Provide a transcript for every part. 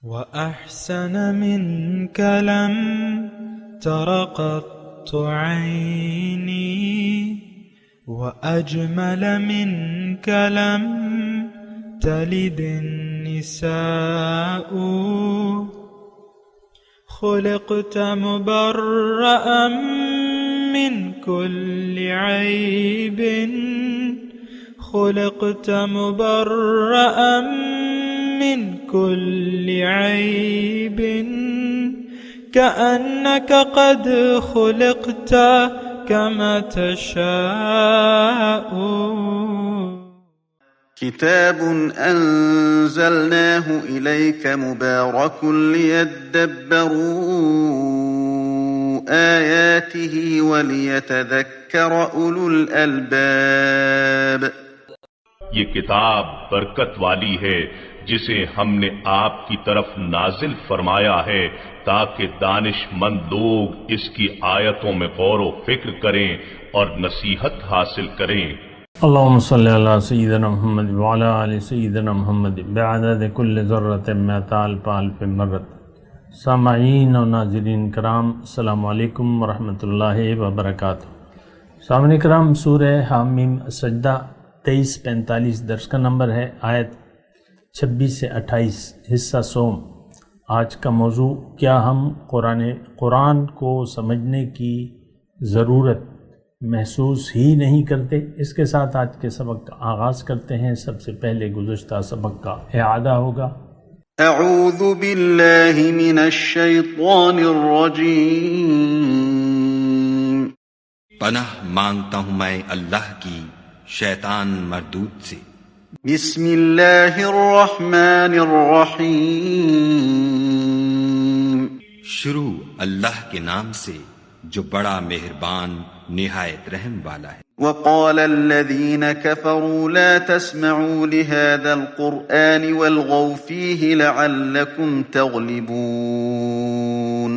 وأحسن منك لم تر قط عيني وأجمل منك لم تلد النساء خلقت مبرأ من كل عيب خلقت مبرأ من كل عيب كأنك قد خلقت كما تشاء. كتاب أنزلناه إليك مبارك ليدبروا آياته وليتذكر أولو الألباب. یہ کتاب برکت والی ہے جسے ہم نے آپ کی طرف نازل فرمایا ہے تاکہ دانش مند لوگ اس کی آیتوں میں غور و فکر کریں اور نصیحت حاصل کریں. اللہم صلی علی سیدنا محمد وعلی آل سیدنا محمد بعدد کل ذرۃ مئۃ الف الف مرۃ. سامعین و ناظرین کرام، السلام علیکم ورحمۃ اللہ وبرکاتہ. سامعین کرام، سورہ حامیم سجدہ 23-45 درس کا نمبر ہے، آیت 26 سے 28، حصہ سوم. آج کا موضوع، کیا ہم قرآن کو سمجھنے کی ضرورت محسوس ہی نہیں کرتے؟ اس کے ساتھ آج کے سبق کا آغاز کرتے ہیں. سب سے پہلے گزشتہ سبق کا اعادہ ہوگا. اعوذ باللہ من الشیطان الرجیم. پناہ مانگتا ہوں میں اللہ کی شیطان مردود سے. بسم اللہ الرحمن الرحیم. شروع اللہ کے نام سے جو بڑا مہربان نہایت رحم والا ہے. وقال الذين كفروا لا تسمعوا لهذا القرآن والغوا فيه لعلكم تغلبون.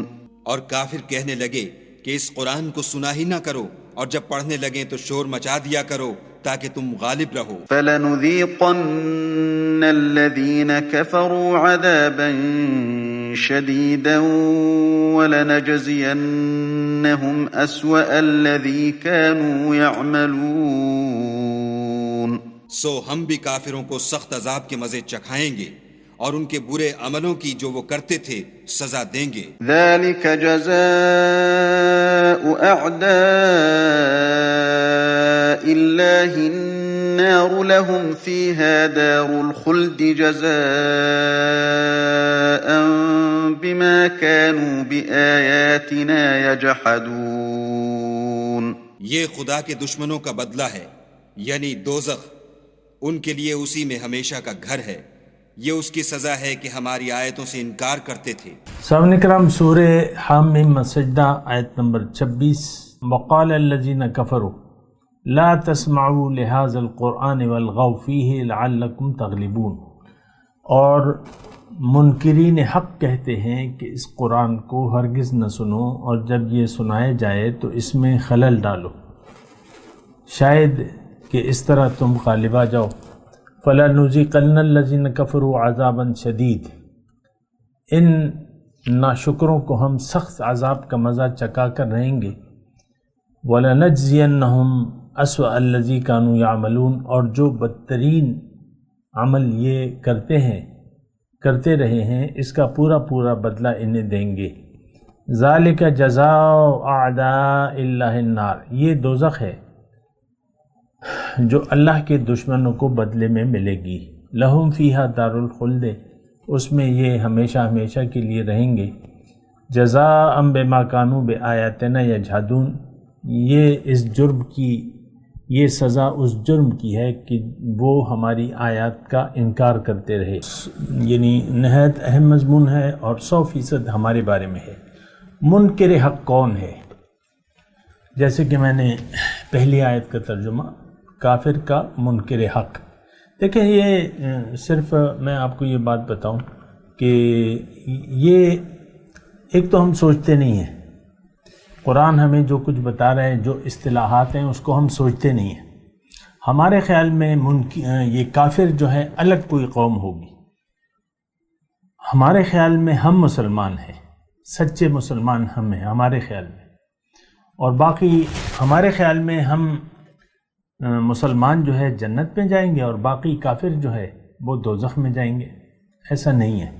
اور کافر کہنے لگے کہ اس قرآن کو سنا ہی نہ کرو، اور جب پڑھنے لگیں تو شور مچا دیا کرو تاکہ تم غالب رہو. فَلَنُذِيقَنَّ الَّذِينَ كَفَرُوا عَذَابًا شَدِيدًا وَلَنَجْزِيَنَّهُمْ أَسْوَأَ الَّذِي كَانُوا يَعْمَلُونَ. سو ہم بھی کافروں کو سخت عذاب کے مزے چکھائیں گے اور ان کے برے عملوں کی جو وہ کرتے تھے سزا دیں گے. ذَلِكَ جَزَاءُ أَعْدَاءِ اللَّهِ النَّارُ لَهُمْ فِيهَا دَارُ الْخُلْدِ جَزَاءً بِمَا كَانُوا بِآيَاتِنَا يَجْحَدُونَ. یہ خدا کے دشمنوں کا بدلہ ہے، یعنی دوزخ ان کے لیے اسی میں ہمیشہ کا گھر ہے. یہ اس کی سزا ہے کہ ہماری آیتوں سے انکار کرتے تھے. سامعین کرام، سورہ حامیم سجدہ آیت نمبر 26. وقال الذین کفروا لا تسمعوا لهذا القرآن والغوا فیہ لعلکم تغلبون. اور منکرین حق کہتے ہیں کہ اس قرآن کو ہرگز نہ سنو، اور جب یہ سنائے جائے تو اس میں خلل ڈالو، شاید کہ اس طرح تم غالب آ جاؤ. فَلَنُذِيقَنَّ الَّذِينَ كَفَرُوا عَذَابًا شَدِيدًا. ان ناشکروں کو ہم سخت عذاب کا مزہ چکا کر رہیں گے. وَلَنَجْزِيَنَّهُمْ أَسْوَأَ الَّذِي كَانُوا يَعْمَلُونَ. اور جو بدترین عمل یہ کرتے رہے ہیں اس کا پورا بدلہ انہیں دیں گے. ذَلِكَ جَزَاءُ أَعْدَاءِ اللَّهِ النَّارِ. یہ دوزخ ہے جو اللہ کے دشمنوں کو بدلے میں ملے گی. لہم فیہا دار الخلد. اس میں یہ ہمیشہ کے لیے رہیں گے. جزاء بما کانوا بآیاتنا یجحدون. یہ سزا اس جرم کی ہے کہ وہ ہماری آیات کا انکار کرتے رہے. یعنی نہایت اہم مضمون ہے اور 100% ہمارے بارے میں ہے. منکر حق کون ہے؟ جیسے کہ میں نے پہلی آیت کا ترجمہ، کافر کا منکر حق. دیکھیں، یہ صرف میں آپ کو یہ بات بتاؤں کہ یہ ایک تو ہم سوچتے نہیں ہیں. قرآن ہمیں جو کچھ بتا رہا ہے، جو اصطلاحات ہیں، اس کو ہم سوچتے نہیں ہیں. ہمارے خیال میں یہ کافر جو ہے الگ کوئی قوم ہوگی. ہمارے خیال میں ہم مسلمان ہیں، سچے مسلمان ہم ہیں ہمارے خیال میں، اور باقی ہمارے خیال میں ہم مسلمان جو ہے جنت میں جائیں گے اور باقی کافر جو ہے وہ دوزخ میں جائیں گے. ایسا نہیں ہے.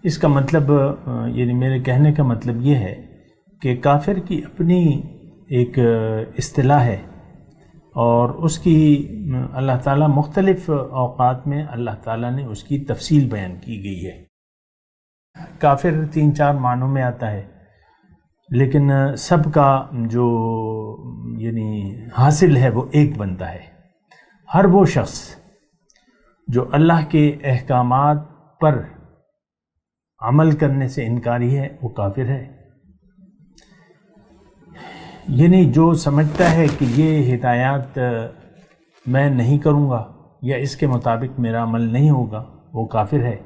اس کا مطلب یعنی میرے کہنے کا مطلب یہ ہے کہ کافر کی اپنی ایک اصطلاح ہے، اور اس کی اللہ تعالیٰ مختلف اوقات میں اللہ تعالیٰ نے اس کی تفصیل بیان کی گئی ہے. کافر 3-4 معنوں میں آتا ہے، لیکن سب کا جو یعنی حاصل ہے وہ ایک بنتا ہے. ہر وہ شخص جو اللہ کے احکامات پر عمل کرنے سے انکاری ہے وہ کافر ہے. یعنی جو سمجھتا ہے کہ یہ ہدایات میں نہیں کروں گا یا اس کے مطابق میرا عمل نہیں ہوگا وہ کافر ہے.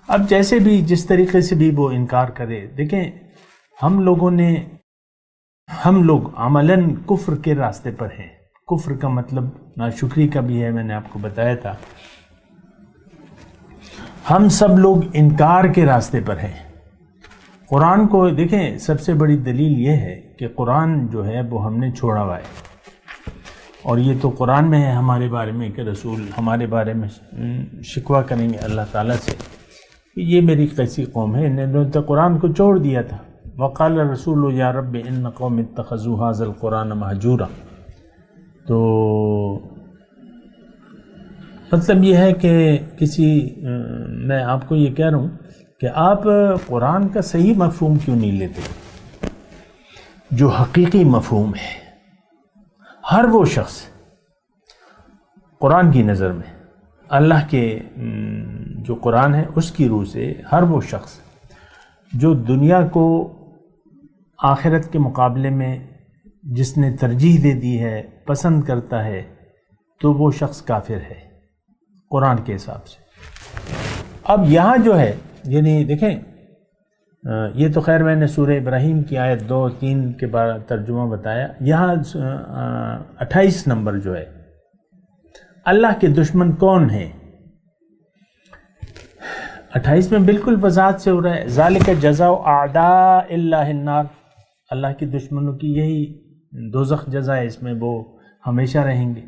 اب جیسے بھی جس طریقے سے بھی وہ انکار کرے، دیکھیں ہم لوگ عملاً کفر کے راستے پر ہیں. کفر کا مطلب ناشکری کا بھی ہے، میں نے آپ کو بتایا تھا. ہم سب لوگ انکار کے راستے پر ہیں. قرآن کو دیکھیں، سب سے بڑی دلیل یہ ہے کہ قرآن جو ہے وہ ہم نے چھوڑا ہوا ہے، اور یہ تو قرآن میں ہے ہمارے بارے میں کہ رسول ہمارے بارے میں شکوہ کریں گے اللہ تعالیٰ سے کہ یہ میری کیسی قوم ہے، انہوں نے تو قرآن کو چھوڑ دیا تھا. وقال الرسول یا رب ان قوم اتخذوا هذا القرآن مہجورا. تو مطلب یہ ہے کہ میں آپ کو یہ کہہ رہا ہوں کہ آپ قرآن کا صحیح مفہوم کیوں نہیں لیتے جو حقیقی مفہوم ہے. ہر وہ شخص قرآن کی نظر میں اللہ کے جو قرآن ہے اس کی روح سے ہر وہ شخص جو دنیا کو آخرت کے مقابلے میں جس نے ترجیح دے دی ہے، پسند کرتا ہے، تو وہ شخص کافر ہے قرآن کے حساب سے. اب یہاں جو ہے یعنی دیکھیں، یہ تو خیر میں نے سورہ ابراہیم کی آیت 2-3 کے بعد ترجمہ بتایا. یہاں 28 نمبر جو ہے، اللہ کے دشمن کون ہیں، 28 میں بالکل وضاحت سے ہو رہا ہے. ذالک جزاء اعداء اللہ النار، اللہ کے دشمنوں کی یہی دوزخ جزا ہے، اس میں وہ ہمیشہ رہیں گے.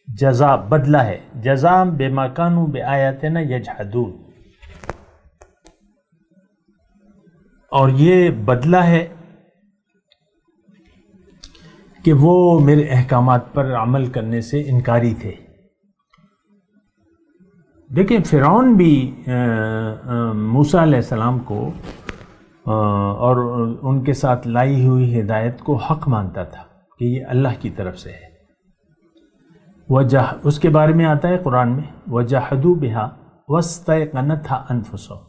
جزا بدلہ ہے، جزا بما کانوا بآیاتنا یجحدون، اور یہ بدلہ ہے کہ وہ میرے احکامات پر عمل کرنے سے انکاری تھے. دیکھیں فرعون بھی موسیٰ علیہ السلام کو اور ان کے ساتھ لائی ہوئی ہدایت کو حق مانتا تھا کہ یہ اللہ کی طرف سے ہے. اس کے بارے میں آتا ہے قرآن میں وَجَحَدُوا بِهَا وَاسْتَيْقَنَتْهَا أَنفُسُهُمْ،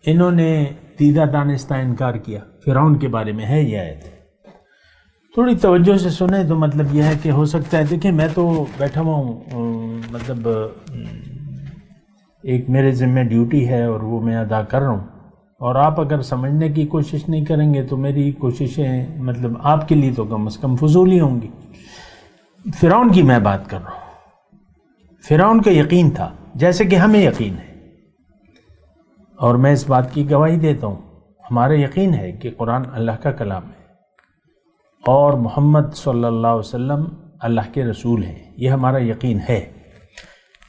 انہوں نے دیدہ دانستہ انکار کیا. فرعون کے بارے میں ہے یہ آیت. تھوڑی توجہ سے سنیں تو مطلب یہ ہے کہ ہو سکتا ہے، دیکھیں میں تو بیٹھا ہوا ہوں، مطلب ایک میرے ذمہ ڈیوٹی ہے اور وہ میں ادا کر رہا ہوں، اور آپ اگر سمجھنے کی کوشش نہیں کریں گے تو میری کوششیں مطلب آپ کے لیے تو کم از کم فضول ہی ہوں گی. فرعون کی میں بات کر رہا ہوں. فرعون کا یقین تھا جیسے کہ ہمیں یقین ہے، اور میں اس بات کی گواہی دیتا ہوں. ہمارا یقین ہے کہ قرآن اللہ کا کلام ہے اور محمد صلی اللہ علیہ وسلم اللہ کے رسول ہیں، یہ ہمارا یقین ہے.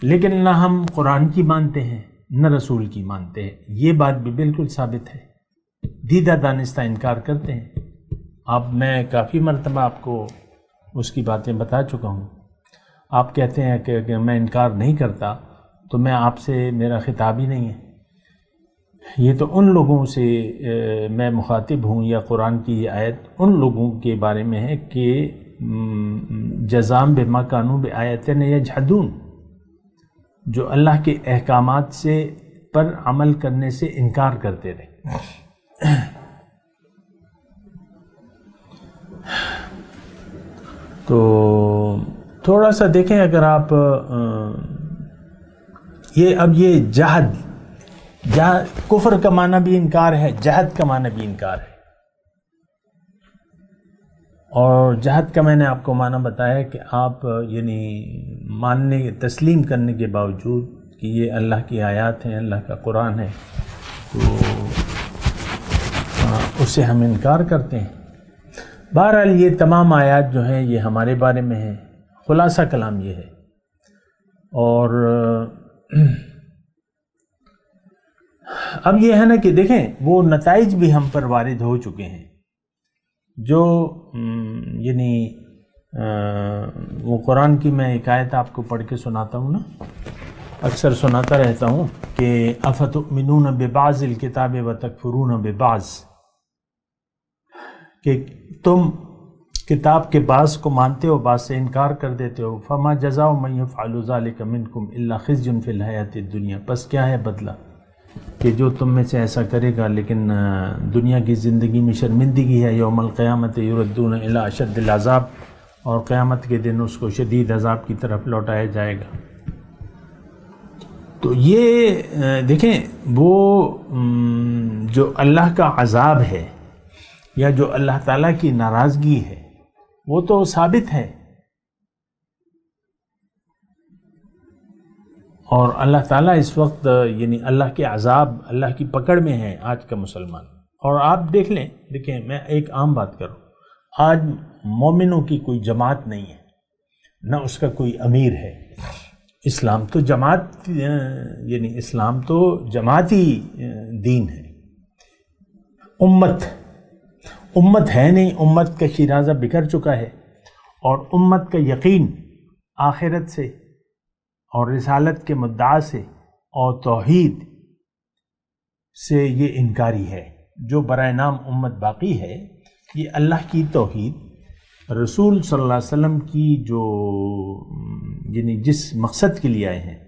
لیکن نہ ہم قرآن کی مانتے ہیں نہ رسول کی مانتے ہیں، یہ بات بھی بالکل ثابت ہے. دیدہ دانستہ انکار کرتے ہیں. میں کافی مرتبہ آپ کو اس کی باتیں بتا چکا ہوں. آپ کہتے ہیں کہ میں انکار نہیں کرتا، تو میں آپ سے میرا خطاب ہی نہیں ہے. یہ تو ان لوگوں سے میں مخاطب ہوں، یا قرآن کی یہ آیت ان لوگوں کے بارے میں ہے کہ جزام بما کانوا بآیاتنا یجحدون، جو اللہ کے احکامات سے پر عمل کرنے سے انکار کرتے رہے. تو تھوڑا سا دیکھیں، اگر آپ یہ جہد کفر کا معنی بھی انکار ہے، جہد کا معنی بھی انکار ہے. اور جہد کا میں نے آپ کو معنی بتایا کہ آپ یعنی ماننے تسلیم کرنے کے باوجود کہ یہ اللہ کی آیات ہیں، اللہ کا قرآن ہے، تو اس سے ہم انکار کرتے ہیں۔ بہرحال یہ تمام آیات جو ہیں یہ ہمارے بارے میں ہیں، خلاصہ کلام یہ ہے۔ اور اب یہ ہے نا کہ دیکھیں وہ نتائج بھی ہم پر وارد ہو چکے ہیں، جو یعنی وہ قرآن کی میں ایک آیت آپ کو پڑھ کے سناتا ہوں نا، اکثر سناتا رہتا ہوں کہ افتؤمنون ببعض الکتاب وتکفرون ببعض، کہ تم کتاب کے بعض کو مانتے ہو، بعض سے انکار کر دیتے ہو۔ فما جزاء من یفعل ذلک منکم الا خزی فی الحیاۃ الدنیا، پس کیا ہے بدلہ کہ جو تم میں سے ایسا کرے گا لیکن دنیا کی زندگی میں شرمندگی ہے۔ یوم القیامت یردون الی اشد العذاب، اور قیامت کے دن اس کو شدید عذاب کی طرف لوٹایا جائے گا۔ تو یہ دیکھیں وہ جو اللہ کا عذاب ہے یا جو اللہ تعالیٰ کی ناراضگی ہے وہ تو ثابت ہے، اور اللہ تعالیٰ اس وقت یعنی اللہ کے عذاب، اللہ کی پکڑ میں ہے آج کا مسلمان۔ اور آپ دیکھ لیں، دیکھیں میں ایک عام بات کروں، آج مومنوں کی کوئی جماعت نہیں ہے، نہ اس کا کوئی امیر ہے۔ اسلام تو جماعت یعنی اسلام تو جماعتی دین ہے، امت ہے نہیں، امت کا شیرازہ بکھر چکا ہے، اور امت کا یقین آخرت سے اور رسالت کے مدعا سے اور توحید سے یہ انکاری ہے۔ جو برائے نام امت باقی ہے یہ اللہ کی توحید، رسول صلی اللہ علیہ وسلم کی جو یعنی جس مقصد کے لیے آئے ہیں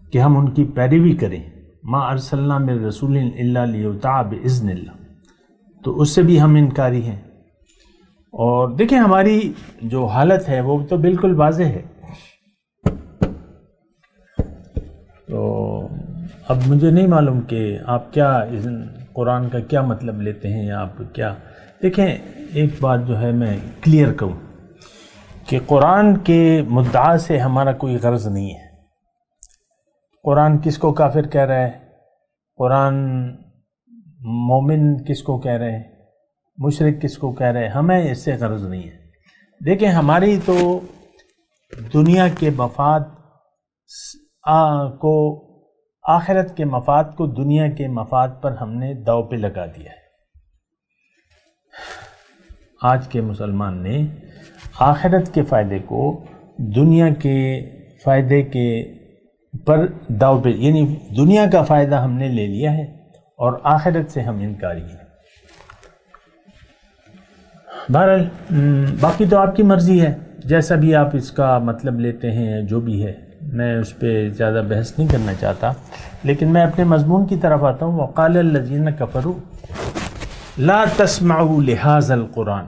کہ ہم ان کی پیروی کریں، ما ارسلنا من رسول الا لیطاع باذن اللہ، تو اس سے بھی ہم انکاری ہیں۔ اور دیکھیں ہماری جو حالت ہے وہ تو بالکل واضح ہے۔ تو اب مجھے نہیں معلوم کہ آپ کیا قرآن کا کیا مطلب لیتے ہیں، یا آپ کیا دیکھیں۔ ایک بات جو ہے میں کلیئر کروں کہ قرآن کے مدعا سے ہمارا کوئی غرض نہیں ہے۔ قرآن کس کو کافر کہہ رہا ہے، قرآن مومن کس کو کہہ رہے ہیں، مشرک کس کو کہہ رہے ہیں، ہمیں اس سے غرض نہیں ہے۔ دیکھیں ہماری تو دنیا کے مفاد کو، آخرت کے مفاد کو دنیا کے مفاد پر ہم نے داؤ پہ لگا دیا ہے۔ آج کے مسلمان نے آخرت کے فائدے کو دنیا کے فائدے کے پر داؤ پہ، یعنی دنیا کا فائدہ ہم نے لے لیا ہے اور آخرت سے ہم انکاری ہیں۔ بہرحال باقی تو آپ کی مرضی ہے، جیسا بھی آپ اس کا مطلب لیتے ہیں، جو بھی ہے، میں اس پہ زیادہ بحث نہیں کرنا چاہتا، لیکن میں اپنے مضمون کی طرف آتا ہوں۔ وقال الذین کفروا لا تسمعوا لہذا القرآن،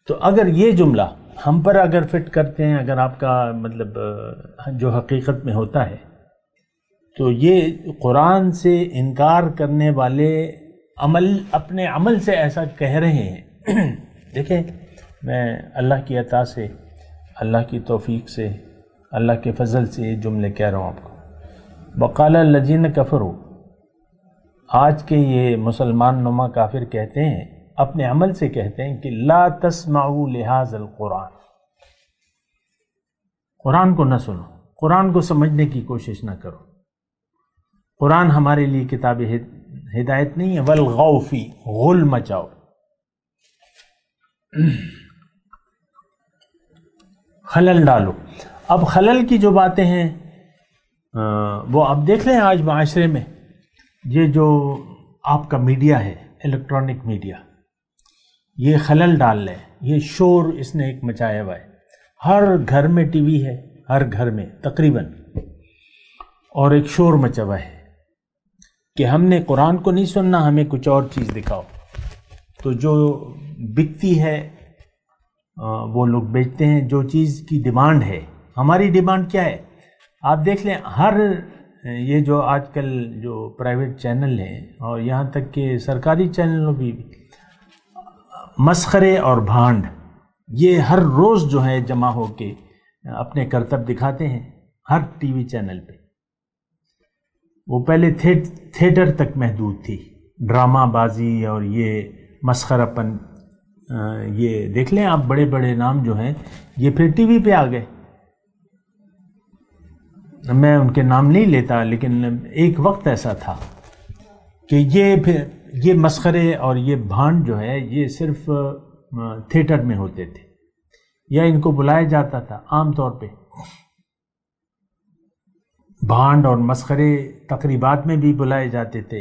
تو اگر یہ جملہ ہم پر اگر فٹ کرتے ہیں، اگر آپ کا مطلب جو حقیقت میں ہوتا ہے، تو یہ قرآن سے انکار کرنے والے اپنے عمل سے ایسا کہہ رہے ہیں۔ دیکھیں میں اللہ کی عطا سے، اللہ کی توفیق سے، اللہ کے فضل سے یہ جملے کہہ رہا ہوں آپ کو۔ وقال الذین کفروا، آج کے یہ مسلمان نما کافر کہتے ہیں، اپنے عمل سے کہتے ہیں کہ لا تسمعوا لہذا القرآن، قرآن کو نہ سنو، قرآن کو سمجھنے کی کوشش نہ کرو، قرآن ہمارے لیے کتاب ہدایت نہیں ہے۔ والغوا فی، غل مچاؤ، خلل ڈالو۔ اب خلل کی جو باتیں ہیں وہ آپ دیکھ لیں آج معاشرے میں، یہ جو آپ کا میڈیا ہے، الیکٹرانک میڈیا، یہ خلل ڈال لے، یہ شور اس نے ایک مچایا ہوا ہے۔ ہر گھر میں ٹی وی ہے، ہر گھر میں تقریباً، اور ایک شور مچا ہوا ہے کہ ہم نے قرآن کو نہیں سننا، ہمیں کچھ اور چیز دکھاؤ۔ تو جو بکتی ہے وہ لوگ بیچتے ہیں، جو چیز کی ڈیمانڈ ہے۔ ہماری ڈیمانڈ کیا ہے؟ آپ دیکھ لیں، ہر یہ جو آج کل جو پرائیویٹ چینل ہیں اور یہاں تک کہ سرکاری چینلوں بھی مسخرے اور بھانڈ، یہ ہر روز جو ہے جمع ہو کے اپنے کرتب دکھاتے ہیں ہر ٹی وی چینل پہ۔ وہ پہلے تھیٹر تک محدود تھی، ڈرامہ بازی اور یہ مسخرپن. یہ دیکھ لیں آپ، بڑے بڑے نام جو ہیں یہ پھر ٹی وی پہ آ گئے. میں ان کے نام نہیں لیتا، لیکن ایک وقت ایسا تھا کہ یہ مسخرے اور یہ بھانڈ جو ہے یہ صرف تھیٹر میں ہوتے تھے، یا ان کو بلایا جاتا تھا عام طور پہ. بھانڈ اور مسخرے تقریبات میں بھی بلائے جاتے تھے.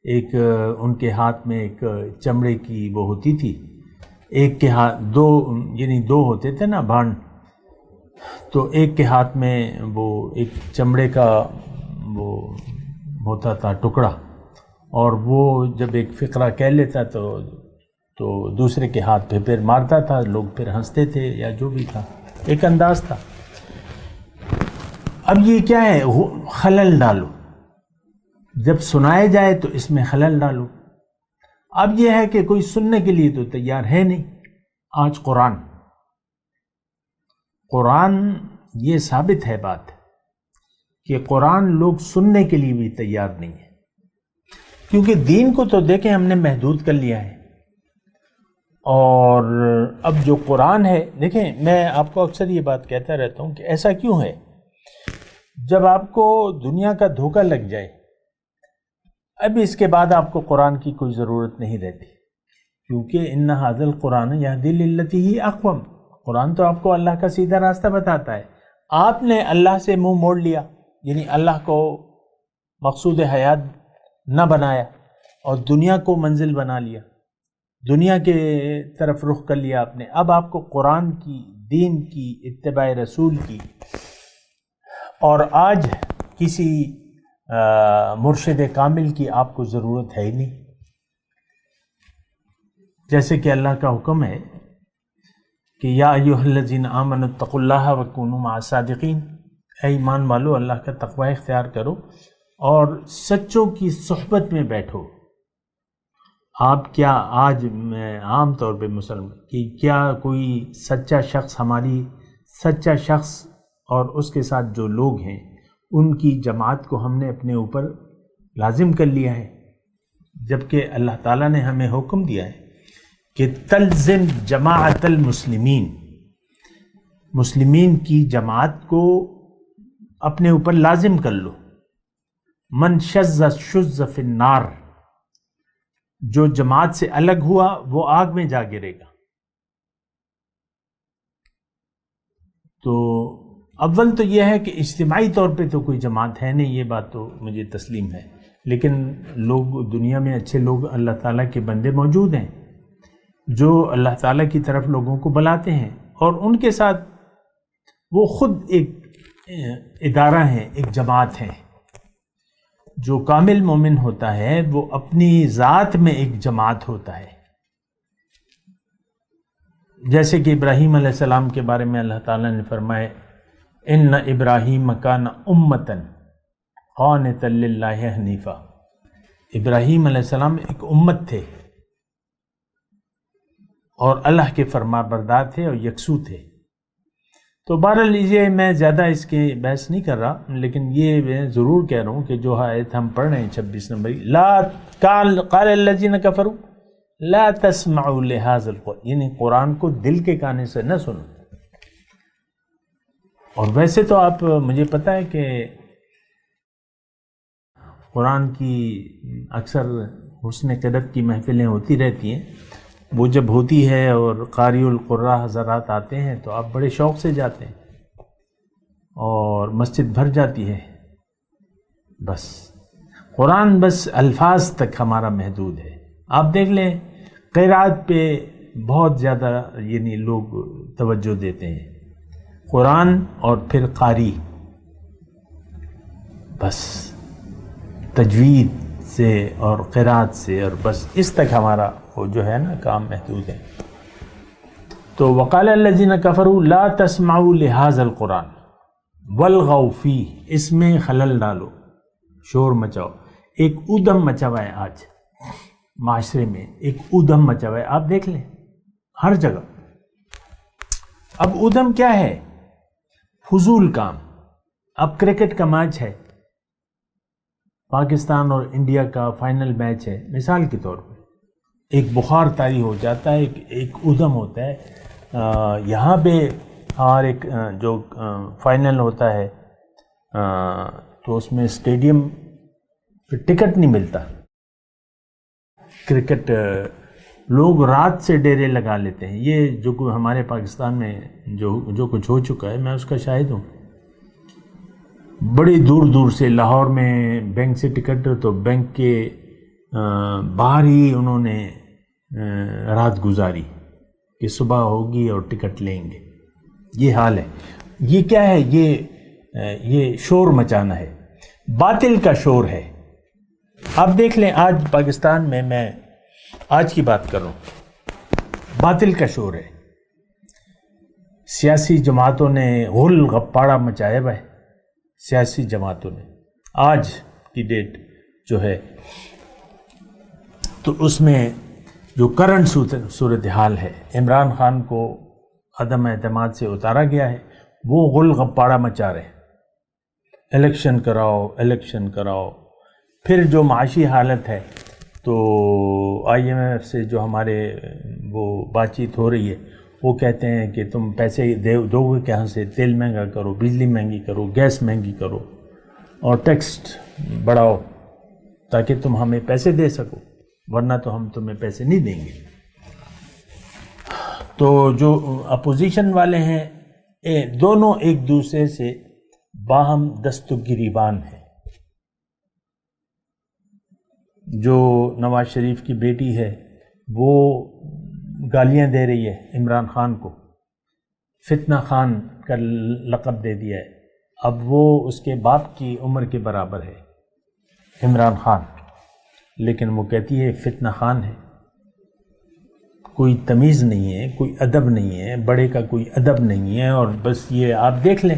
ایک ان کے ہاتھ میں ایک چمڑے کی وہ ہوتی تھی، ایک کے ہاتھ دو ہوتے تھے نا بھانڈ، تو ایک کے ہاتھ میں وہ ایک چمڑے کا وہ ہوتا تھا ٹکڑا، اور وہ جب ایک فقرہ کہہ لیتا تو دوسرے کے ہاتھ پہ پھر مارتا تھا، لوگ پھر ہنستے تھے یا جو بھی تھا، ایک انداز تھا. اب یہ کیا ہے، خلل ڈالو، جب سنائے جائے تو اس میں خلل ڈالو. اب یہ ہے کہ کوئی سننے کے لیے تو تیار ہے نہیں. آج قرآن یہ ثابت ہے بات کہ قرآن لوگ سننے کے لیے بھی تیار نہیں ہے، کیونکہ دین کو تو دیکھیں ہم نے محدود کر لیا ہے. اور اب جو قرآن ہے، دیکھیں میں آپ کو اکثر یہ بات کہتا رہتا ہوں کہ ایسا کیوں ہے، جب آپ کو دنیا کا دھوکہ لگ جائے اب اس کے بعد آپ کو قرآن کی کوئی ضرورت نہیں رہتی، کیونکہ ان ھذا القرآن یہدی للتی ہی اقوم. قرآن تو آپ کو اللہ کا سیدھا راستہ بتاتا ہے. آپ نے اللہ سے منہ موڑ لیا، یعنی اللہ کو مقصود حیات نہ بنایا اور دنیا کو منزل بنا لیا، دنیا کے طرف رخ کر لیا آپ نے. اب آپ کو قرآن کی، دین کی، اتباع رسول کی، اور آج کسی مرشد کامل کی آپ کو ضرورت ہے ہی نہیں. جیسے کہ اللہ کا حکم ہے کہ یا ایھا الذین آمنوا اتقوا اللہ وکونوا مع الصادقین، اے ایمان والو اللہ کا تقوی اختیار کرو اور سچوں کی صحبت میں بیٹھو. آپ کیا آج میں عام طور پہ مسلمان کہ کیا کوئی سچا شخص اور اس کے ساتھ جو لوگ ہیں ان کی جماعت کو ہم نے اپنے اوپر لازم کر لیا ہے، جبکہ اللہ تعالیٰ نے ہمیں حکم دیا ہے کہ تلزم جماعت المسلمین، مسلمین کی جماعت کو اپنے اوپر لازم کر لو. من شذ شذ فی النار، جو جماعت سے الگ ہوا وہ آگ میں جا گرے گا. تو اول تو یہ ہے کہ اجتماعی طور پہ تو کوئی جماعت ہے نہیں، یہ بات تو مجھے تسلیم ہے، لیکن لوگ دنیا میں اچھے لوگ اللہ تعالیٰ کے بندے موجود ہیں جو اللہ تعالیٰ کی طرف لوگوں کو بلاتے ہیں، اور ان کے ساتھ وہ خود ایک ادارہ ہیں، ایک جماعت ہیں. جو کامل مومن ہوتا ہے وہ اپنی ذات میں ایک جماعت ہوتا ہے. جیسے کہ ابراہیم علیہ السلام کے بارے میں اللہ تعالیٰ نے فرمایا ان ابراہیم کان امۃ قانتا للہ حنیفا. ابراہیم علیہ السلام ایک امت تھے اور اللہ کے فرما بردار تھے اور یکسو تھے. تو بہرحال یہ میں زیادہ اس کے بحث نہیں کر رہا، لیکن یہ میں ضرور کہہ رہا ہوں کہ جو آیت ہم پڑھ رہے ہیں 26 نمبر لا قال الذین کفروا لا تسمعوا لهذا القرآن، یعنی قرآن کو دل کے کانے سے نہ سنو. اور ویسے تو آپ مجھے پتہ ہے کہ قرآن کی اکثر حسن قرأت کی محفلیں ہوتی رہتی ہیں، وہ جب ہوتی ہے اور قاری القراء حضرات آتے ہیں تو آپ بڑے شوق سے جاتے ہیں اور مسجد بھر جاتی ہے. بس قرآن بس الفاظ تک ہمارا محدود ہے. آپ دیکھ لیں قرأت پہ بہت زیادہ یعنی لوگ توجہ دیتے ہیں، قرآن اور پھر قاری، بس تجوید سے اور قرأت سے، اور بس اس تک ہمارا وہ جو ہے نا کام محدود ہے. تو وقال الذین کفروا لا تسمعوا لهذا القرآن والغوا فیہ، اس میں خلل ڈالو، شور مچاؤ. ایک ادم مچا ہوا ہے آج معاشرے میں، ایک ادم مچا ہوا ہے، آپ دیکھ لیں ہر جگہ. اب ادم کیا ہے؟ فضول کام. اب کرکٹ کا میچ ہے پاکستان اور انڈیا کا فائنل میچ ہے، مثال کے طور پہ ایک بخار طاری ہو جاتا ہے، ایک ادھم ہوتا ہے یہاں پہ، اور ایک جو فائنل ہوتا ہے تو اس میں اسٹیڈیم پہ ٹکٹ نہیں ملتا. کرکٹ لوگ رات سے ڈیرے لگا لیتے ہیں. یہ جو ہمارے پاکستان میں جو کچھ ہو چکا ہے میں اس کا شاہد ہوں. بڑی دور دور سے لاہور میں بینک سے ٹکٹ تو بینک کے باہر ہی انہوں نے رات گزاری کہ صبح ہوگی اور ٹکٹ لیں گے. یہ حال ہے. یہ کیا ہے؟ یہ شور مچانا ہے، باطل کا شور ہے. آپ دیکھ لیں آج پاکستان میں آج کی بات کر رہا ہوں، باطل کا شور ہے. سیاسی جماعتوں نے غل غپاڑا مچایا ہوا ہے. سیاسی جماعتوں نے آج کی ڈیٹ جو ہے تو اس میں جو کرنٹ صورتحال ہے، عمران خان کو عدم اعتماد سے اتارا گیا ہے، وہ غل غپاڑا مچا رہے ہیں. الیکشن کراؤ. پھر جو معاشی حالت ہے تو IMF سے جو ہمارے وہ بات چیت ہو رہی ہے، وہ کہتے ہیں کہ تم پیسے دو گے کہاں سے؟ تیل مہنگا کرو، بجلی مہنگی کرو، گیس مہنگی کرو اور ٹیکس بڑھاؤ تاکہ تم ہمیں پیسے دے سکو، ورنہ تو ہم تمہیں پیسے نہیں دیں گے. تو جو اپوزیشن والے ہیں دونوں ایک دوسرے سے باہم دست و گریبان ہیں. جو نواز شریف کی بیٹی ہے وہ گالیاں دے رہی ہے عمران خان کو، فتنہ خان کا لقب دے دیا ہے. اب وہ اس کے باپ کی عمر کے برابر ہے عمران خان، لیکن وہ کہتی ہے فتنہ خان ہے. کوئی تمیز نہیں ہے، کوئی ادب نہیں ہے، بڑے کا کوئی ادب نہیں ہے. اور بس یہ آپ دیکھ لیں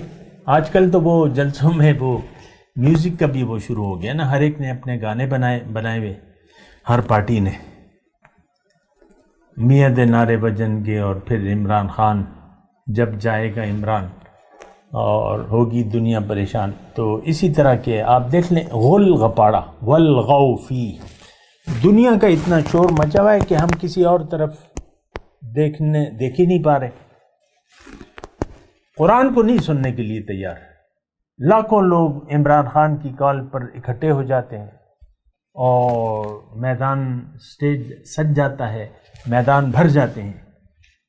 آج کل تو وہ جلسوں میں وہ میوزک کا بھی وہ شروع ہو گیا نا، ہر ایک نے اپنے گانے بنائے ہوئے، ہر پارٹی نے. میاں دے نعرے بجن گے اور پھر عمران خان جب جائے گا عمران اور ہوگی دنیا پریشان. تو اسی طرح کے آپ دیکھ لیں غل غپاڑا والغو فی. دنیا کا اتنا شور مچا ہوا ہے کہ ہم کسی اور طرف دیکھ ہی نہیں پا رہے. قرآن کو نہیں سننے کے لیے تیار. لاکھوں لوگ عمران خان کی کال پر اکٹھے ہو جاتے ہیں اور میدان سٹیج سج جاتا ہے، میدان بھر جاتے ہیں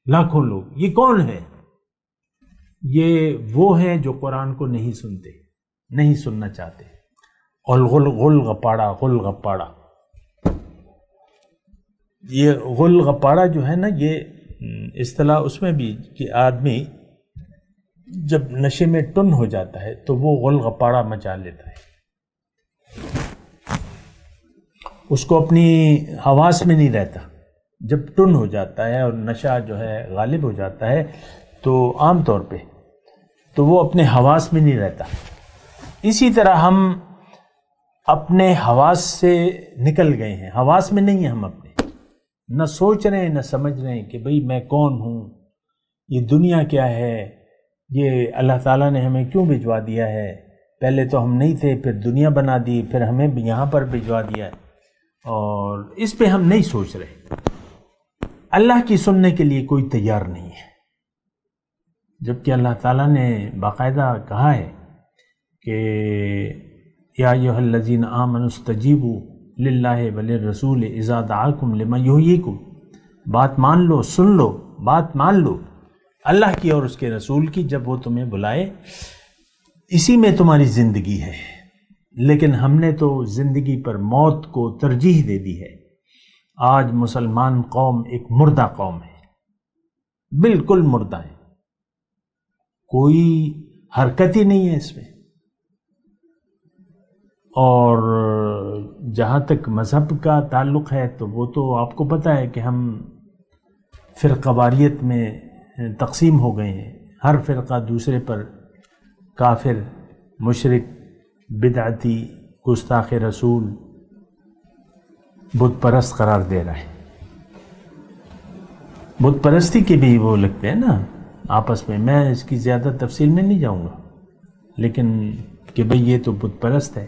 لاکھوں لوگ. یہ کون ہے؟ یہ وہ ہیں جو قرآن کو نہیں سنتے، نہیں سننا چاہتے. اور غل غپاڑا یہ غل غپاڑا جو ہے نا، یہ اصطلاح اس میں بھی کہ آدمی جب نشے میں ٹن ہو جاتا ہے تو وہ غل غپاڑا مچا لیتا ہے. اس کو اپنی حواس میں نہیں رہتا. جب ٹن ہو جاتا ہے اور نشہ جو ہے غالب ہو جاتا ہے تو عام طور پہ تو وہ اپنے حواس میں نہیں رہتا. اسی طرح ہم اپنے حواس سے نکل گئے ہیں، حواس میں نہیں ہیں ہم اپنے. نہ سوچ رہے ہیں نہ سمجھ رہے ہیں کہ بھئی میں کون ہوں، یہ دنیا کیا ہے، یہ اللہ تعالیٰ نے ہمیں کیوں بھجوا دیا ہے. پہلے تو ہم نہیں تھے، پھر دنیا بنا دی، پھر ہمیں بھی یہاں پر بھجوا دیا ہے، اور اس پہ ہم نہیں سوچ رہے. اللہ کی سننے کے لیے کوئی تیار نہیں ہے، جبکہ اللہ تعالیٰ نے باقاعدہ کہا ہے کہ یا ایھا الذین آمنوا استجیبوا للہ وللرسول اذا دعاکم لما یحییکم. بات مان لو، سن لو، بات مان لو اللہ کی اور اس کے رسول کی جب وہ تمہیں بلائے. اسی میں تمہاری زندگی ہے. لیکن ہم نے تو زندگی پر موت کو ترجیح دے دی ہے. آج مسلمان قوم ایک مردہ قوم ہے، بالکل مردہ ہے. کوئی حرکت ہی نہیں ہے اس میں. اور جہاں تک مذہب کا تعلق ہے تو وہ تو آپ کو پتہ ہے کہ ہم فرقہ واریت میں تقسیم ہو گئے ہیں. ہر فرقہ دوسرے پر کافر، مشرک، بدعتی، گستاخ رسول، بت پرست قرار دے رہا ہے. بت پرستی کے بھی وہ لگتے ہیں نا آپس میں. میں اس کی زیادہ تفصیل میں نہیں جاؤں گا، لیکن کہ بھئی یہ تو بت پرست ہے.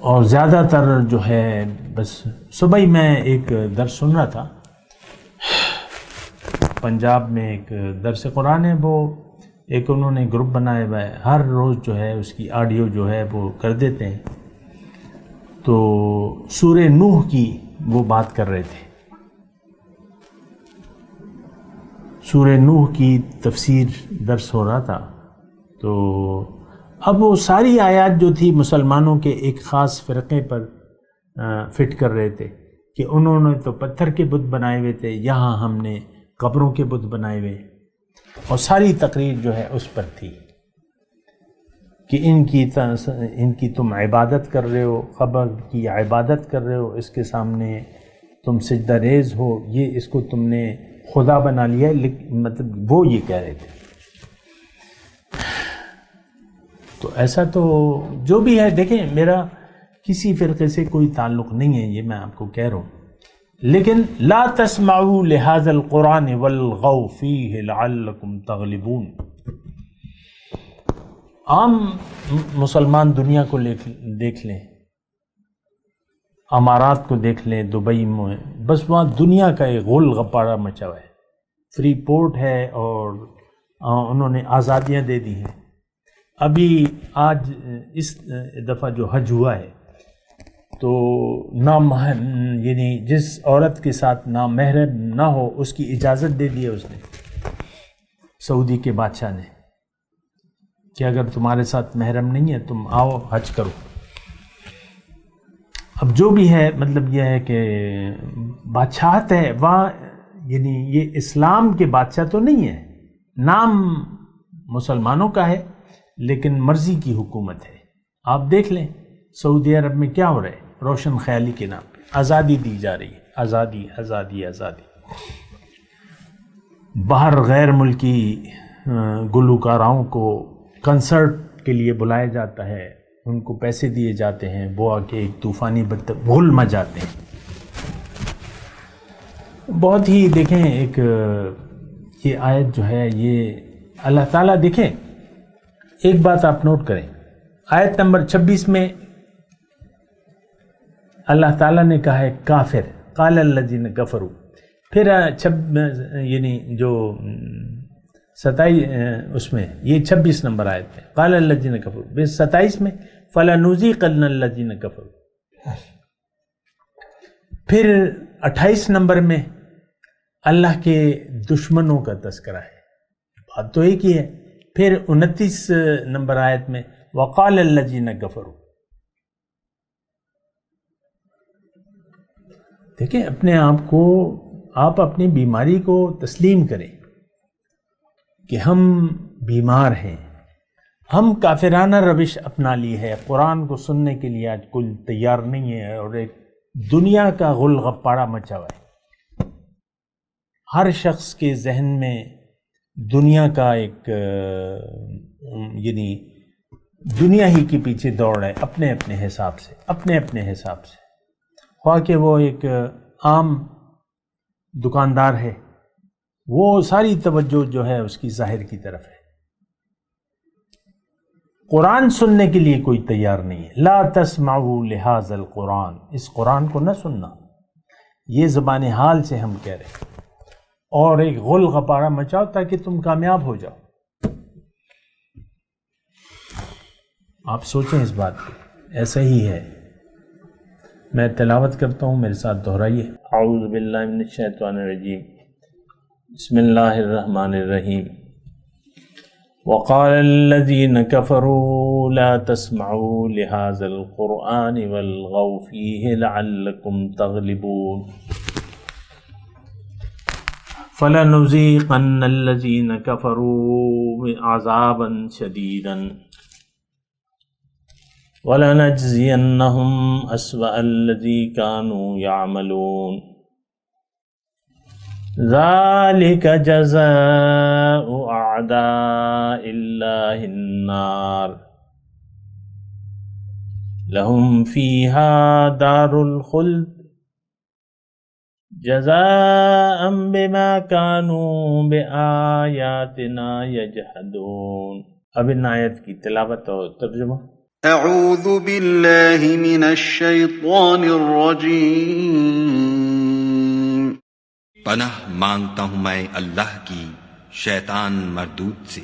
اور زیادہ تر جو ہے بس صبح ہی میں ایک درس سن رہا تھا، پنجاب میں ایک درس قرآن ہے، وہ ایک انہوں نے گروپ بنایا ہوا ہے، ہر روز جو ہے اس کی آڈیو جو ہے وہ کر دیتے ہیں، تو سورہ نوح کی وہ بات کر رہے تھے، سورہ نوح کی تفسیر درس ہو رہا تھا، تو اب وہ ساری آیات جو تھی مسلمانوں کے ایک خاص فرقے پر فٹ کر رہے تھے کہ انہوں نے تو پتھر کے بت بنائے ہوئے تھے، یہاں ہم نے قبروں کے بت بنائے ہوئے، اور ساری تقریر جو ہے اس پر تھی کہ ان کی تم عبادت کر رہے ہو، قبر کی عبادت کر رہے ہو، اس کے سامنے تم سجدہ ریز ہو، یہ اس کو تم نے خدا بنا لیا ہے، مطلب وہ یہ کہہ رہے تھے۔ تو ایسا تو جو بھی ہے، دیکھیں میرا کسی فرقے سے کوئی تعلق نہیں ہے، یہ میں آپ کو کہہ رہا ہوں، لیکن لا تسمعوا لهذا القرآن والغوا فیہ لعلکم تغلبون۔ عام مسلمان دنیا کو دیکھ لیں، امارات کو دیکھ لیں، دبئی میں، بس وہاں دنیا کا ایک غل غپارہ مچا ہوا ہے، فری پورٹ ہے اور انہوں نے آزادیاں دے دی ہیں۔ ابھی آج اس دفعہ جو حج ہوا ہے تو یعنی جس عورت کے ساتھ نامحرم نہ ہو اس کی اجازت دے دی ہے اس نے، سعودی کے بادشاہ نے، کہ اگر تمہارے ساتھ محرم نہیں ہے تم آؤ حج کرو۔ اب جو بھی ہے مطلب یہ ہے کہ بادشاہت ہے وہاں، یعنی یہ اسلام کے بادشاہ تو نہیں ہے، نام مسلمانوں کا ہے لیکن مرضی کی حکومت ہے۔ آپ دیکھ لیں سعودی عرب میں کیا ہو رہا ہے، روشن خیالی کے نام پہ آزادی دی جا رہی ہے، آزادی آزادی آزادی۔ باہر غیر ملکی گلوکاراؤں کو کنسرٹ کے لیے بلایا جاتا ہے، ان کو پیسے دیے جاتے ہیں، وہ آ کے ایک طوفانی بھول مچاتے ہیں۔ بہت ہی دیکھیں ایک یہ آیت جو ہے، یہ اللہ تعالیٰ، دیکھیں ایک بات آپ نوٹ کریں، آیت نمبر 26 میں اللہ تعالیٰ نے کہا ہے کافر، قال الذین کفروا، پھر یعنی جو 27 اس میں، یہ 26 نمبر آیت میں قال الذین کفروا، پھر 27 میں فلنذیقن الذین کفروا، پھر 28 نمبر میں اللہ کے دشمنوں کا تذکرہ ہے، بات تو ایک ہی ہے۔ پھر 29 نمبر آیت میں وقال الذین کفروا۔ دیکھیں اپنے آپ کو، آپ اپنی بیماری کو تسلیم کریں کہ ہم بیمار ہیں، ہم کافرانہ روش اپنا لی ہے، قرآن کو سننے کے لیے آج کوئی تیار نہیں ہے، اور ایک دنیا کا غل غپارہ مچا ہوا ہے، ہر شخص کے ذہن میں دنیا کا ایک یعنی دنیا ہی کے پیچھے دوڑ ہے، اپنے اپنے حساب سے، اپنے اپنے حساب سے، خواہ کہ وہ ایک عام دکاندار ہے، وہ ساری توجہ جو ہے اس کی ظاہر کی طرف ہے، قرآن سننے کے لیے کوئی تیار نہیں ہے۔ لا تسمعوا لهذا القرآن، اس قرآن کو نہ سننا، یہ زبان حال سے ہم کہہ رہے ہیں، اور ایک غل غپارہ مچاؤ تاکہ تم کامیاب ہو جاؤ۔ آپ سوچیں اس بات پہ، ایسا ہی ہے۔ میں تلاوت کرتا ہوں، میرے ساتھ دہرائیے۔ اعوذ باللہ من الشیطان الرجیم، بسم اللہ الرحمن الرحیم۔ وقال الذين كفروا لا تسمعوا لهذا القرآن والغوا فيه لعلكم تغلبون فلنذيقن الذين كفروا عذابا شديدا وَلَنَجْزِيَنَّهُمْ أَسْوَأَ الَّذِي كَانُوا يَعْمَلُونَ ذَلِكَ جَزَاءُ أَعْدَاءِ اللَّهِ النَّارُ لَهُمْ فِيهَا دَارُ الْخُلْدِ جَزَاءً بِمَا كَانُوا بِآيَاتِنَا يَجْحَدُونَ۔ اب ان آیت کی تلاوت اور ترجمہ۔ اعوذ باللہ من الشیطان الرجیم پناہ مانگتا ہوں میں اللہ کی شیطان مردود سے۔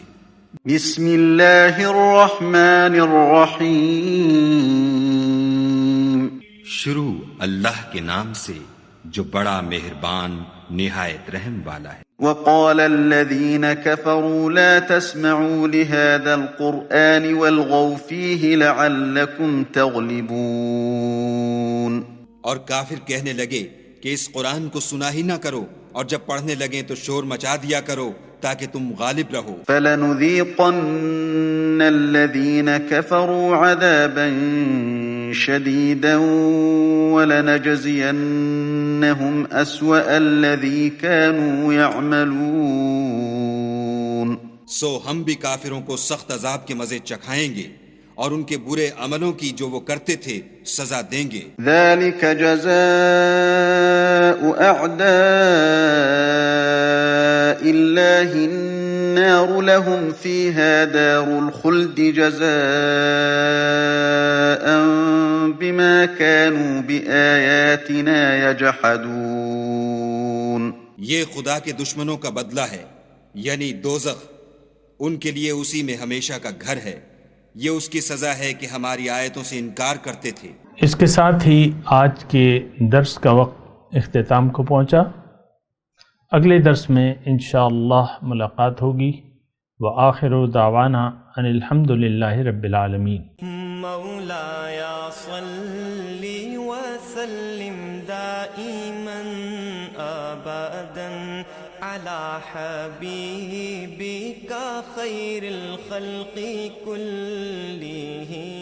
بسم اللہ الرحمن الرحیم شروع اللہ کے نام سے جو بڑا مہربان نہایت رحم والا ہے۔ وقال الذين كفروا لا تسمعوا لهذا القرآن والغوا فيه لعلكم تغلبون۔ اور کافر کہنے لگے کہ اس قرآن کو سنا ہی نہ کرو، اور جب پڑھنے لگیں تو شور مچا دیا کرو تاکہ تم غالب رہو۔ فَلَنُذِيقَنَّ الَّذِينَ كَفَرُوا عَذَابًا شَدِيدًا وَلَنَجْزِيَنَّهُمْ أَسْوَأَ الَّذِي كَانُوا يَعْمَلُونَ۔ سو ہم بھی کافروں کو سخت عذاب کے مزے چکھائیں گے اور ان کے برے عملوں کی جو وہ کرتے تھے سزا دیں گے۔ ذَلِكَ جَزَاءُ أَعْدَاءِ اللَّهِ النَّارُ لَهُمْ فِيهَا دَارُ الْخُلْدِ جَزَاءً بِمَا كَانُوا بِآيَاتِنَا يَجْحَدُونَ۔ یہ خدا کے دشمنوں کا بدلہ ہے، یعنی دوزخ، ان کے لیے اسی میں ہمیشہ کا گھر ہے، یہ اس کی سزا ہے کہ ہماری آیتوں سے انکار کرتے تھے۔ اس کے ساتھ ہی آج کے درس کا وقت اختتام کو پہنچا۔ اگلے درس میں انشاءاللہ ملاقات ہوگی۔ وآخر دعوانا ان الحمدللہ رب العالمین۔ مولاي صل وسلم دائما ابدا على حبيبك خير الخلق كلهم۔